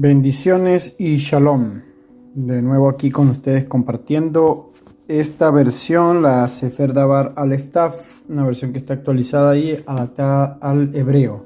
Bendiciones y shalom. De nuevo aquí con ustedes compartiendo esta versión, la Sefer Dabar Aleph Taf, una versión que está actualizada y adaptada al hebreo.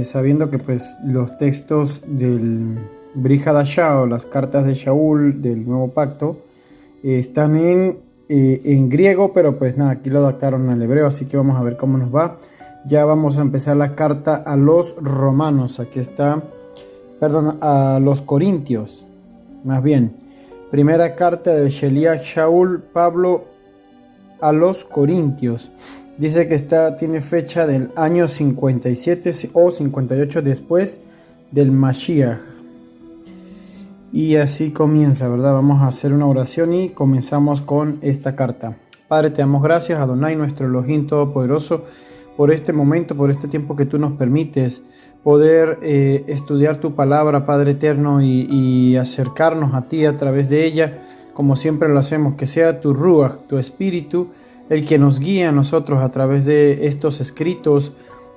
Sabiendo que pues los textos del Brit Hadashah o las cartas de Shaul del Nuevo Pacto están en griego, pero pues nada, aquí lo adaptaron al hebreo, así que vamos a ver cómo nos va. Ya vamos a empezar la carta a los romanos. Aquí está. Perdón, a los corintios, más bien. Primera carta del Sheliach Shaul Pablo a los corintios. Dice que tiene fecha del año 57 o 58 después del Mashiach. Y así comienza, ¿verdad? Vamos a hacer una oración y comenzamos con esta carta. Padre, te damos gracias, Adonai, nuestro Elohim Todopoderoso, por este momento, por este tiempo que tú nos permites poder estudiar tu palabra, Padre eterno, y acercarnos a ti a través de ella, como siempre lo hacemos. Que sea tu Ruach, tu Espíritu, el que nos guíe a nosotros a través de estos escritos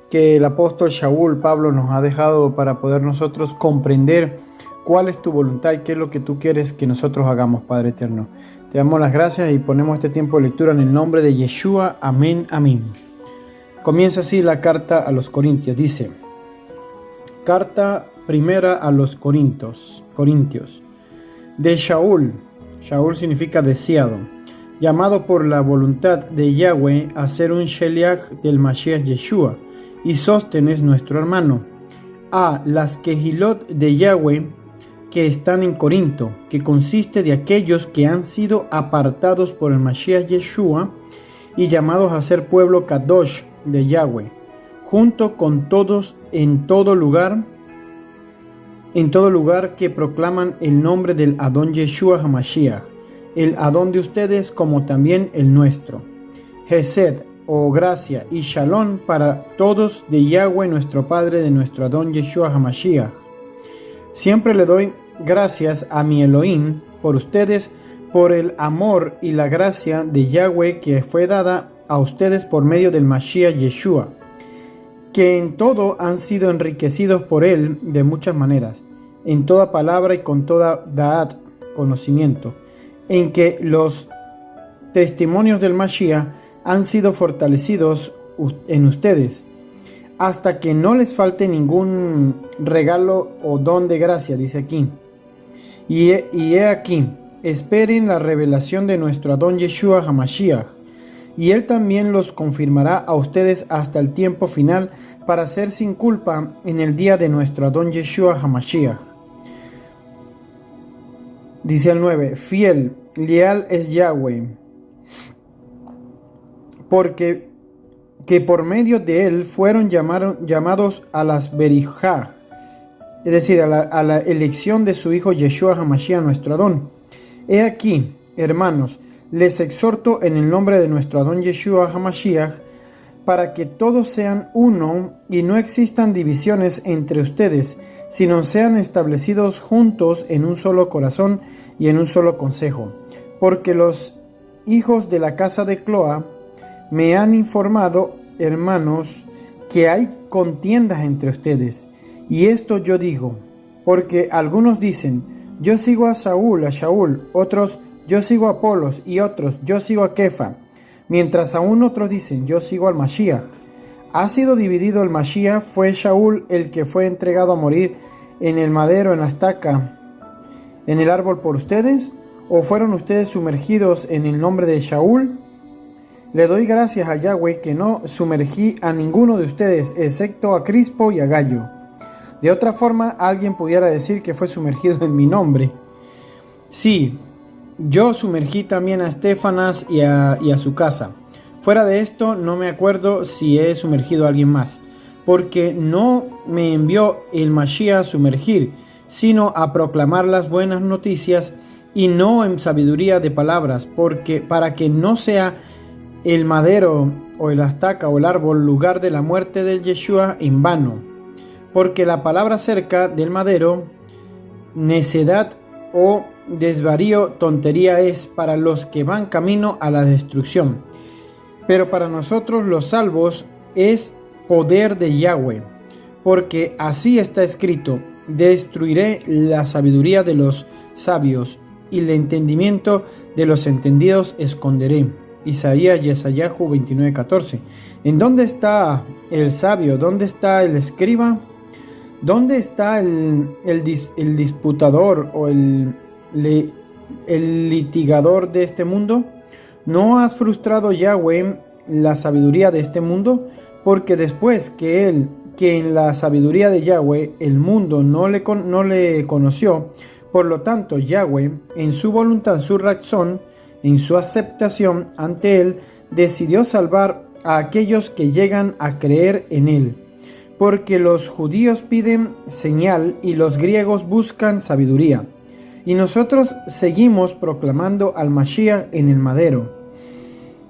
que el apóstol Shaul, Pablo, nos ha dejado para poder nosotros comprender cuál es tu voluntad y qué es lo que tú quieres que nosotros hagamos, Padre eterno. Te damos las gracias y ponemos este tiempo de lectura en el nombre de Yeshua. Amén, amén. Comienza así la carta a los corintios. Dice: Carta primera a los corintios. De Shaul. Shaul significa deseado, llamado por la voluntad de Yahweh a ser un Sheliach del Mashiach Yeshua, y Sóstenes nuestro hermano, a las Kehilot de Yahweh que están en Corinto, que consiste de aquellos que han sido apartados por el Mashiach Yeshua y llamados a ser pueblo Kadosh de Yahweh, junto con todos en todo lugar que proclaman el nombre del Adón Yeshua HaMashiach, el Adón de ustedes como también el nuestro. Hesed, o gracia, y Shalom para todos de Yahweh nuestro Padre, de nuestro Adón Yeshua HaMashiach. Siempre le doy gracias a mi Elohim por ustedes, por el amor y la gracia de Yahweh que fue dada a ustedes por medio del Mashiach Yeshua, que en todo han sido enriquecidos por él de muchas maneras, en toda palabra y con toda da'at, conocimiento, en que los testimonios del Mashiach han sido fortalecidos en ustedes, hasta que no les falte ningún regalo o don de gracia, dice aquí. Y he aquí, esperen la revelación de nuestro Adón Yeshua HaMashiach, y él también los confirmará a ustedes hasta el tiempo final, para ser sin culpa en el día de nuestro Adón Yeshua HaMashiach. Dice el 9, fiel, leal es Yahweh, porque que por medio de él fueron llamados a las Berijá, es decir, a la elección de su hijo Yeshua HaMashiach, nuestro Adón. He aquí, hermanos, les exhorto en el nombre de nuestro Adón Yeshua HaMashiach, para que todos sean uno y no existan divisiones entre ustedes, sino sean establecidos juntos en un solo corazón y en un solo consejo. Porque los hijos de la casa de Cloa me han informado, hermanos, que hay contiendas entre ustedes. Y esto yo digo, porque algunos dicen, yo sigo a Shaul, otros, yo sigo a Apolos, y otros, yo sigo a Kefa, mientras aún otros dicen, yo sigo al Mashiach. ¿Ha sido dividido el Mashiach? ¿Fue Shaul el que fue entregado a morir en el madero, en la estaca, en el árbol por ustedes? ¿O fueron ustedes sumergidos en el nombre de Shaul? Le doy gracias a Yahweh que no sumergí a ninguno de ustedes, excepto a Crispo y a Gallo. De otra forma, alguien pudiera decir que fue sumergido en mi nombre. Sí, yo sumergí también a Estefanas y a su casa. Fuera de esto, no me acuerdo si he sumergido a alguien más, porque no me envió el Mashiach a sumergir, sino a proclamar las buenas noticias, y no en sabiduría de palabras, para que no sea el madero o la estaca o el árbol lugar de la muerte del Yeshua en vano. Porque la palabra acerca del madero, necedad o desvarío, tontería es para los que van camino a la destrucción, pero para nosotros los salvos es poder de Yahweh, porque así está escrito: destruiré la sabiduría de los sabios y el entendimiento de los entendidos esconderé. Isaías Yesayahu 29:14. ¿En dónde está el sabio? ¿Dónde está el escriba? ¿Dónde está el disputador o el litigador de este mundo? ¿No has frustrado, Yahweh, la sabiduría de este mundo? Porque después que en la sabiduría de Yahweh el mundo no le conoció, por lo tanto Yahweh, en su voluntad, su razón, en su aceptación ante él, decidió salvar a aquellos que llegan a creer en él. Porque los judíos piden señal y los griegos buscan sabiduría. Y nosotros seguimos proclamando al Mashiach en el madero.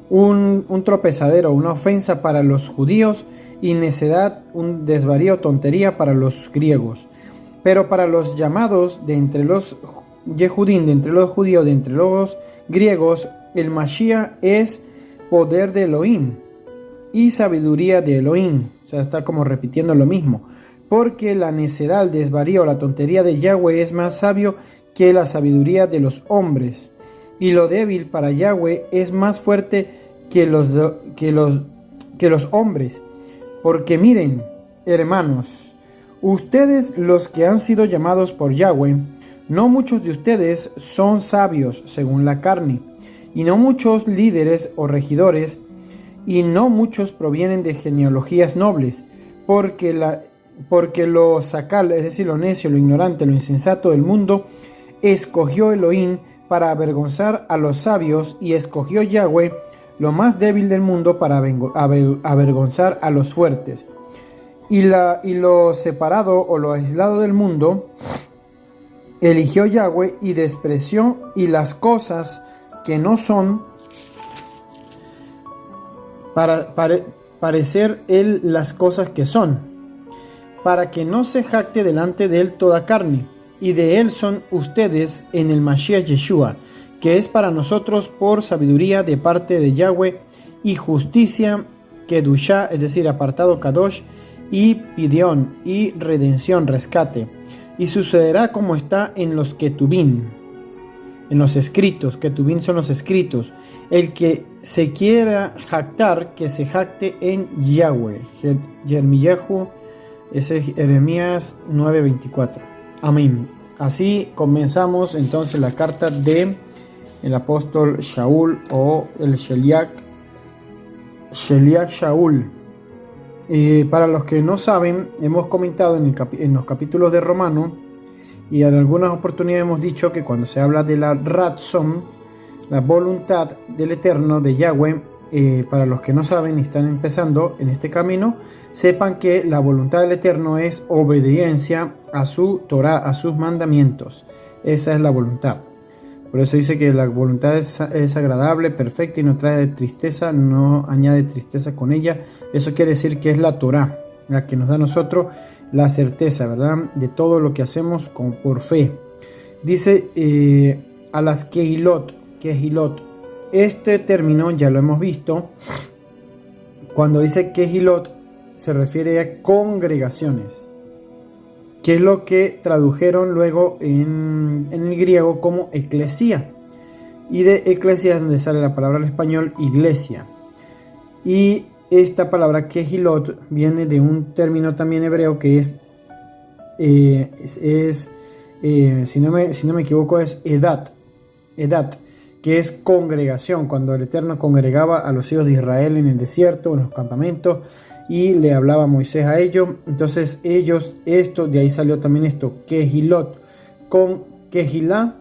Un tropezadero, una ofensa para los judíos y necedad, un desvarío, tontería para los griegos. Pero para los llamados de entre los Yehudim, de entre los judíos, de entre los griegos, el Mashiach es poder de Elohim y sabiduría de Elohim. O sea, está como repitiendo lo mismo. Porque la necedad, el desvarío, la tontería de Yahweh es más sabio que la sabiduría de los hombres. Y lo débil para Yahweh es más fuerte que los hombres. Porque miren, hermanos, ustedes los que han sido llamados por Yahweh, no muchos de ustedes son sabios según la carne, y no muchos líderes o regidores, y no muchos provienen de genealogías nobles, porque lo sacal, es decir, lo necio, lo ignorante, lo insensato del mundo, escogió Elohim para avergonzar a los sabios, y escogió Yahweh, lo más débil del mundo, para avergonzar a los fuertes. Y lo separado o lo aislado del mundo, eligió Yahweh y despreció, y las cosas que no son, para parecer él las cosas que son, para que no se jacte delante de él toda carne, y de él son ustedes en el Mashiach Yeshua, que es para nosotros por sabiduría de parte de Yahweh, y justicia, Kedushá, es decir, apartado Kadosh, y pidión, y redención, rescate. Y sucederá como está en los Ketubim, en los escritos. Ketubim son los escritos. El que se quiera jactar, que se jacte en Yahweh. Jeremiyahu, ese es Jeremías 9:24. Amén. Así comenzamos entonces la carta de el apóstol Shaul o el Sheliach Shaul. Para los que no saben, hemos comentado en los capítulos de Romano, y en algunas oportunidades hemos dicho que cuando se habla de la Ratzon, la voluntad del Eterno, de Yahweh, para los que no saben y están empezando en este camino, sepan que la voluntad del Eterno es obediencia a su Torah, a sus mandamientos. Esa es la voluntad. Por eso dice que la voluntad es agradable, perfecta y no trae tristeza, no añade tristeza con ella. Eso quiere decir que es la Torah, la que nos da a nosotros la certeza, ¿verdad?, de todo lo que hacemos por fe. Dice a las Kehilot. Este término ya lo hemos visto. Cuando dice Kehilot se refiere a congregaciones, que es lo que tradujeron luego en el griego como eclesia. Y de eclesia es donde sale la palabra al español iglesia. Y esta palabra Kehilot viene de un término también hebreo que si no me equivoco, es Edat, que es congregación, cuando el Eterno congregaba a los hijos de Israel en el desierto, en los campamentos, y le hablaba a Moisés a ellos. Entonces de ahí salió también esto, Kehilot. Con Kehilá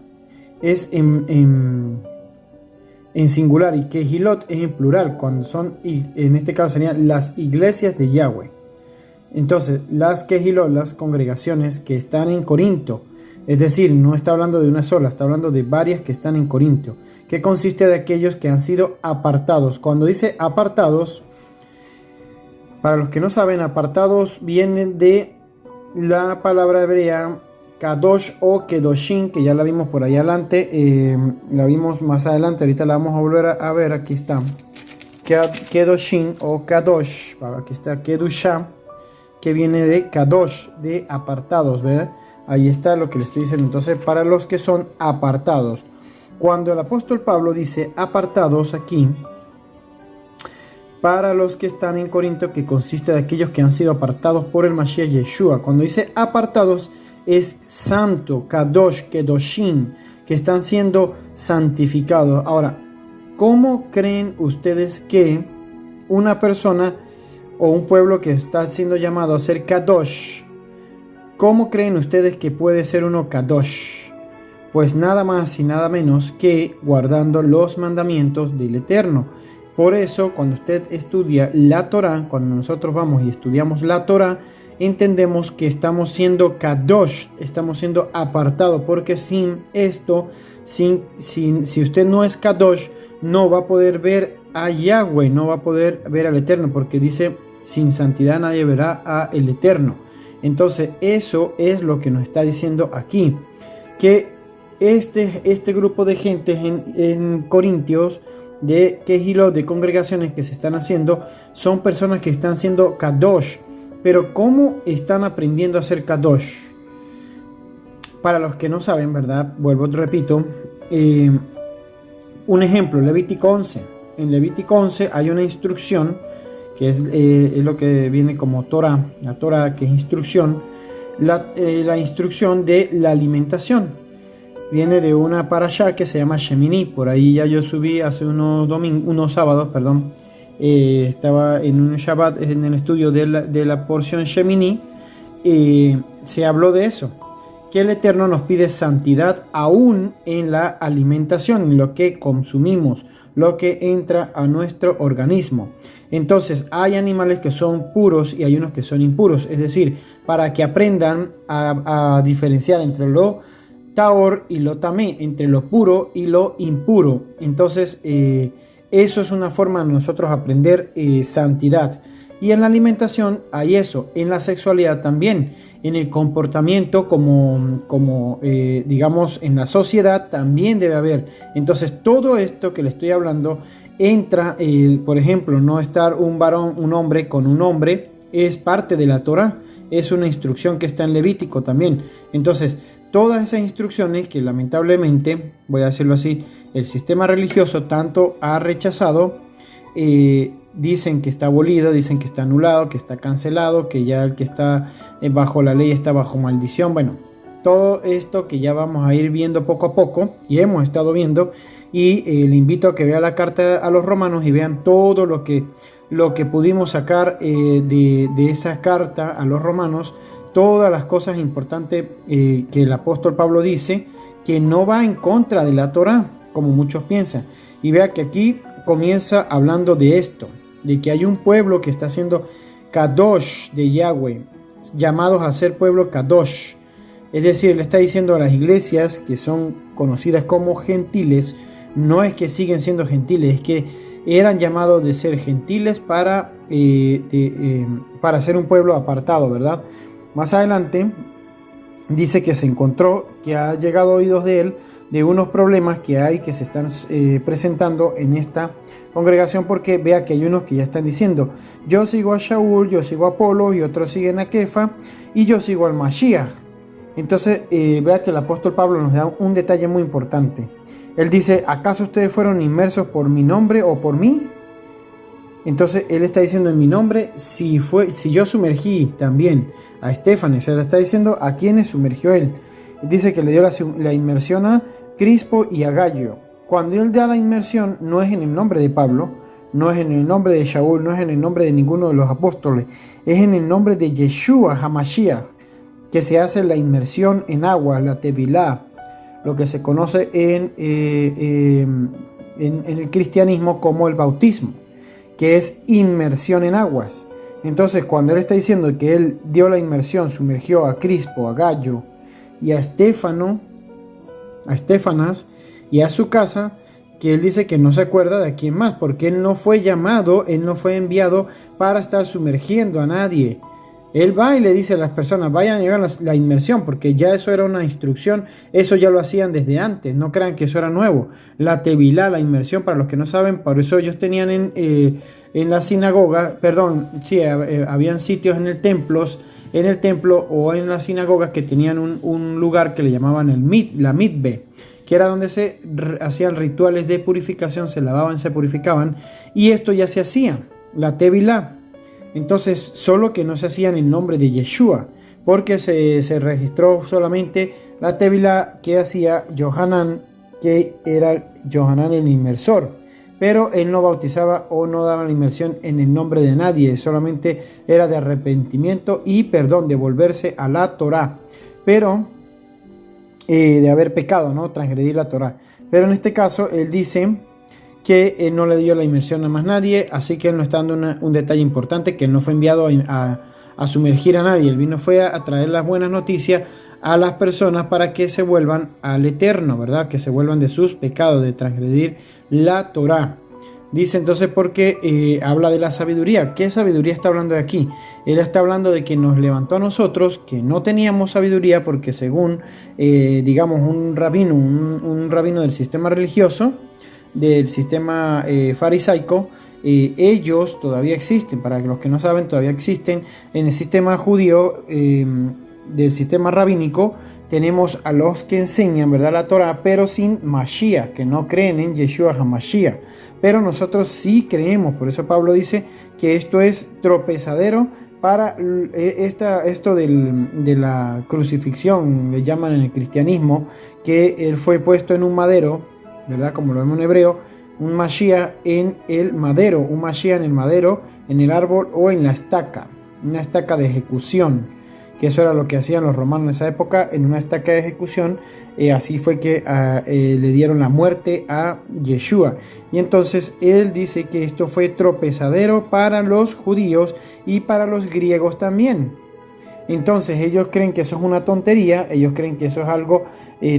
es en singular y Kehilot es en plural, cuando son, en este caso serían las iglesias de Yahweh. Entonces las Kehilot, las congregaciones que están en Corinto, es decir, no está hablando de una sola, está hablando de varias que están en Corinto, que consiste de aquellos que han sido apartados. Cuando dice apartados, para los que no saben, apartados vienen de la palabra hebrea Kadosh o Kedoshim, que ya la vimos por ahí adelante, la vimos más adelante, ahorita la vamos a volver a ver, aquí está, Kedoshim o Kadosh, aquí está Kedushá, que viene de Kadosh, de apartados, ¿verdad? Ahí está lo que le estoy diciendo. Entonces, para los que son apartados. Cuando el apóstol Pablo dice apartados aquí, para los que están en Corinto, que consiste de aquellos que han sido apartados por el Mashiach Yeshua. Cuando dice apartados, es santo, kadosh, kedoshim, que están siendo santificados. Ahora, ¿cómo creen ustedes que una persona o un pueblo que está siendo llamado a ser kadosh, cómo creen ustedes que puede ser uno kadosh? Pues nada más y nada menos que guardando los mandamientos del Eterno. Por eso, cuando usted estudia la Torah, cuando nosotros vamos y estudiamos la Torah, entendemos que estamos siendo kadosh, estamos siendo apartados, porque sin esto, si usted no es kadosh, no va a poder ver a Yahweh, no va a poder ver al Eterno, porque dice, sin santidad nadie verá a el Eterno. Entonces, eso es lo que nos está diciendo aquí, que este grupo de gente en Corintios, de Kehilot, de congregaciones que se están haciendo, son personas que están siendo kadosh. Pero ¿cómo están aprendiendo a ser kadosh? Para los que no saben, ¿verdad? Vuelvo, repito, un ejemplo, Levítico 11. En Levítico 11 hay una instrucción que es lo que viene como Torah, la Torah que es instrucción, la instrucción de la alimentación. Viene de una parashá que se llama Shemini. Por ahí ya yo subí hace unos sábados, estaba en un Shabbat en el estudio de la porción Shemini. Se habló de eso, que el Eterno nos pide santidad aún en la alimentación, en lo que consumimos, lo que entra a nuestro organismo. Entonces hay animales que son puros y hay unos que son impuros, es decir, para que aprendan a diferenciar entre lo Taor y lo tamé, entre lo puro y lo impuro. Entonces, eso es una forma de nosotros aprender santidad. Y en la alimentación hay eso, en la sexualidad también, en el comportamiento digamos, en la sociedad también debe haber. Entonces, todo esto que le estoy hablando entra, por ejemplo, no estar un hombre con un hombre, es parte de la Torah, es una instrucción que está en Levítico también. Entonces, todas esas instrucciones que lamentablemente, voy a decirlo así, el sistema religioso tanto ha rechazado, dicen que está abolido, dicen que está anulado, que está cancelado, que ya el que está bajo la ley está bajo maldición. Bueno, todo esto que ya vamos a ir viendo poco a poco y hemos estado viendo, y le invito a que vea la carta a los romanos y vean todo lo que pudimos sacar de esa carta a los romanos, todas las cosas importantes que el apóstol Pablo dice, que no va en contra de la Torah, como muchos piensan. Y vea que aquí comienza hablando de esto, de que hay un pueblo que está siendo kadosh de Yahweh, llamados a ser pueblo kadosh. Es decir, le está diciendo a las iglesias que son conocidas como gentiles, no es que siguen siendo gentiles, es que eran llamados de ser gentiles para ser un pueblo apartado, ¿verdad? Más adelante dice que se encontró, que ha llegado a oídos de él, de unos problemas que hay, que se están presentando en esta congregación, porque vea que hay unos que ya están diciendo, yo sigo a Shaul, yo sigo a Apolo, y otros siguen a Kefa, y yo sigo al Mashiach. Entonces vea que el apóstol Pablo nos da un detalle muy importante. Él dice, ¿acaso ustedes fueron inmersos por mi nombre o por mí? Entonces él está diciendo en mi nombre, si yo sumergí también a Estefanes, se le está diciendo a quienes sumergió él. Dice que le dio la inmersión a Crispo y a Gallo. Cuando él da la inmersión, no es en el nombre de Pablo, no es en el nombre de Shaul, no es en el nombre de ninguno de los apóstoles, es en el nombre de Yeshua HaMashiach, que se hace la inmersión en agua, la tevilá, lo que se conoce en el cristianismo como el bautismo, que es inmersión en aguas. Entonces, cuando él está diciendo que él dio la inmersión, sumergió a Crispo, a Gallo y a Estefanas y a su casa, que él dice que no se acuerda de a quién más, porque él no fue llamado, él no fue enviado para estar sumergiendo a nadie. Él va y le dice a las personas, vayan a llevar la inmersión, porque ya eso era una instrucción, eso ya lo hacían desde antes, no crean que eso era nuevo. La tevilá, la inmersión, para los que no saben, por eso ellos tenían en la sinagoga, perdón, sí, habían sitios en el templo o en las sinagogas que tenían un lugar que le llamaban la mitbe, que era donde se hacían rituales de purificación, se lavaban, se purificaban, y esto ya se hacía, la tevilá. Entonces, solo que no se hacía en el nombre de Yeshua, porque se registró solamente la tevilá que hacía Yohanan, que era Yohanan el inmersor, pero él no bautizaba o no daba la inmersión en el nombre de nadie, solamente era de arrepentimiento y perdón, de volverse a la Torá, pero de haber pecado, ¿no? Transgredir la Torá. Pero en este caso, él dice que él no le dio la inmersión a más nadie, así que él no está dando un detalle importante, que él no fue enviado a sumergir a nadie, él vino fue a traer las buenas noticias a las personas para que se vuelvan al Eterno, ¿verdad? Que se vuelvan de sus pecados, de transgredir la Torá. Dice entonces porque habla de la sabiduría. ¿Qué sabiduría está hablando de aquí? Él está hablando de que nos levantó a nosotros, que no teníamos sabiduría, porque según, digamos, un rabino del sistema religioso, del sistema farisaico, ellos todavía existen, para los que no saben, todavía existen en el sistema judío, del sistema rabínico. Tenemos a los que enseñan, ¿verdad?, la Torah, pero sin Mashiach, que no creen en Yeshua HaMashiach. Pero nosotros sí creemos, por eso Pablo dice que esto es tropezadero para esto de la crucifixión, le llaman en el cristianismo, que él fue puesto en un madero, ¿verdad?, como lo vemos en hebreo, un Mashiach en el madero, un Mashiach en el madero, en el árbol o en la estaca, una estaca de ejecución, que eso era lo que hacían los romanos en esa época, en una estaca de ejecución. Así fue que le dieron la muerte a Yeshua. Y entonces él dice que esto fue tropezadero para los judíos y para los griegos también. Entonces ellos creen que eso es una tontería, ellos creen que eso es algo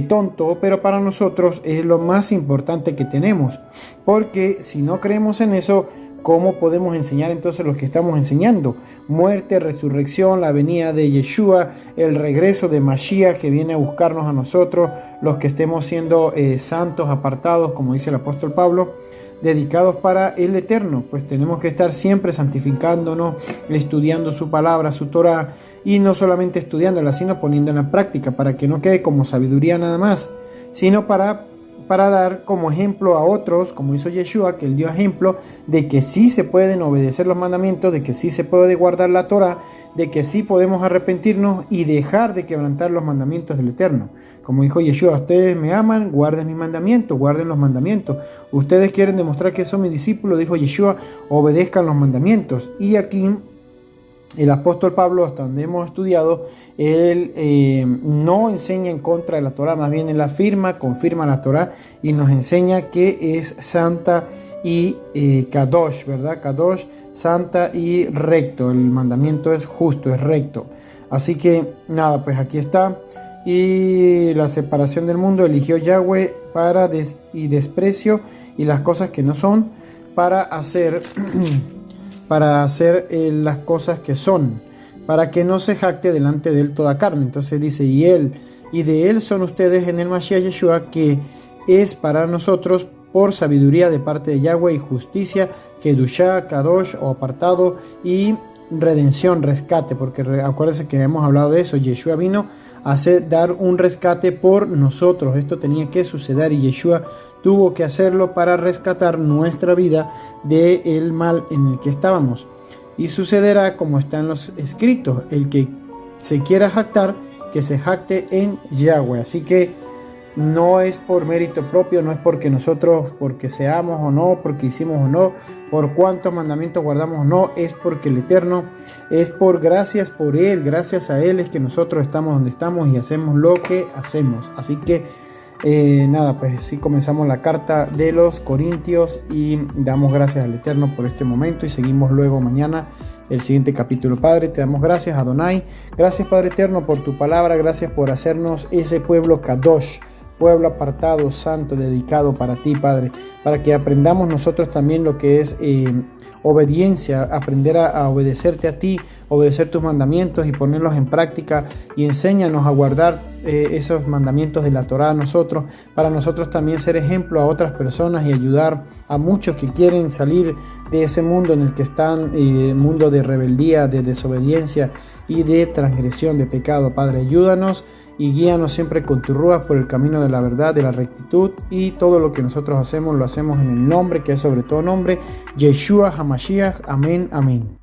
tonto, pero para nosotros es lo más importante que tenemos, porque si no creemos en eso, ¿cómo podemos enseñar entonces los que estamos enseñando? Muerte, resurrección, la venida de Yeshua, el regreso de Mashiach que viene a buscarnos a nosotros, los que estemos siendo santos, apartados, como dice el apóstol Pablo, dedicados para el Eterno. Pues tenemos que estar siempre santificándonos, estudiando su palabra, su Torah, y no solamente estudiándola, sino poniéndola en práctica, para que no quede como sabiduría nada más, sino para dar como ejemplo a otros, como hizo Yeshua, que él dio ejemplo de que sí se pueden obedecer los mandamientos, de que sí se puede guardar la Torah, de que sí podemos arrepentirnos y dejar de quebrantar los mandamientos del Eterno. Como dijo Yeshua, ustedes me aman, guarden mis mandamientos, guarden los mandamientos. Ustedes quieren demostrar que son mis discípulos, dijo Yeshua, obedezcan los mandamientos. Y aquí el apóstol Pablo, hasta donde hemos estudiado, él no enseña en contra de la Torah, más bien él afirma, confirma la Torah y nos enseña que es santa y kadosh, ¿verdad? Kadosh, santa y recto. El mandamiento es justo, es recto. Así que nada, pues aquí está. Y la separación del mundo eligió Yahweh para y desprecio y las cosas que no son para hacer las cosas que son, para que no se jacte delante de él toda carne. Entonces dice, y de él son ustedes en el Mashiach Yeshua, que es para nosotros por sabiduría de parte de Yahweh y justicia, Kedushá, Kadosh o apartado, y redención, rescate, porque acuérdense que hemos hablado de eso. Yeshua vino a dar un rescate por nosotros. Esto tenía que suceder y Yeshua tuvo que hacerlo para rescatar nuestra vida del mal en el que estábamos. Y sucederá como está en los escritos: el que se quiera jactar, que se jacte en Yahweh. Así que no es por mérito propio, no es porque nosotros, porque seamos o no, porque hicimos o no, por cuántos mandamientos guardamos o no, es porque el Eterno, es por gracias por Él, gracias a Él es que nosotros estamos donde estamos y hacemos lo que hacemos. Así que nada, pues sí, comenzamos la carta de los Corintios y damos gracias al Eterno por este momento y seguimos luego mañana el siguiente capítulo. Padre, te damos gracias, Adonai, gracias Padre Eterno por tu palabra, gracias por hacernos ese pueblo Kadosh, pueblo apartado, santo, dedicado para ti, Padre, para que aprendamos nosotros también lo que es obediencia, aprender a obedecerte a ti, obedecer tus mandamientos y ponerlos en práctica, y enséñanos a guardar esos mandamientos de la Torá a nosotros, para nosotros también ser ejemplo a otras personas y ayudar a muchos que quieren salir de ese mundo en el que están, mundo de rebeldía, de desobediencia y de transgresión, de pecado. Padre, ayúdanos y guíanos siempre con tu rúa por el camino de la verdad, de la rectitud, y todo lo que nosotros hacemos, lo hacemos en el nombre que es sobre todo nombre, Yeshua HaMashiach. Amén, amén.